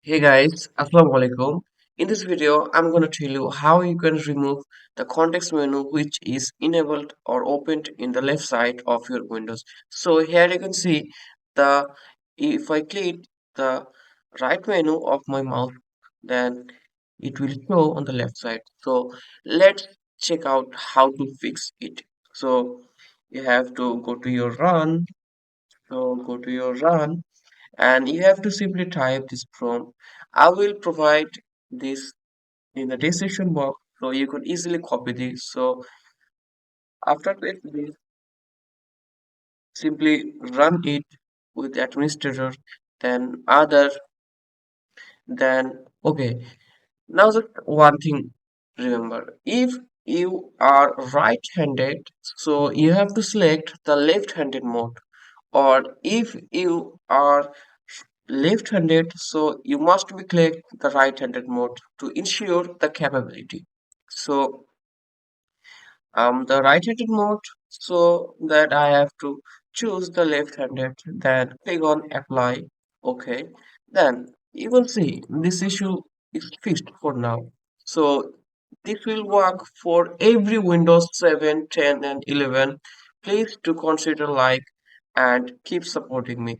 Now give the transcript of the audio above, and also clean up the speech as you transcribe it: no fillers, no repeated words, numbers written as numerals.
Hey guys, Assalamu alaikum. In this video, I'm going to tell you how you can remove the context menu which is enabled or opened in the left side of your Windows. So here you can see the if I click the right menu of my mouse, then it will show on the left side. So let's check out how to fix it. So you have to go to your run. So go to your run and you have to simply type this prompt. I will provide this in the description box so you could easily copy this. So after this, simply run it with administrator, then other, then okay. Now the one thing remember, if you are right-handed, so you have to select the left-handed mode, or if you are left-handed, so you must be click the right-handed mode to ensure the capability. So the right-handed mode, so that I have to choose the left-handed, then click on apply. Okay, then you will see this issue is fixed for now. So this will work for every Windows 7, 10, and 11. Please do consider like and keep supporting me.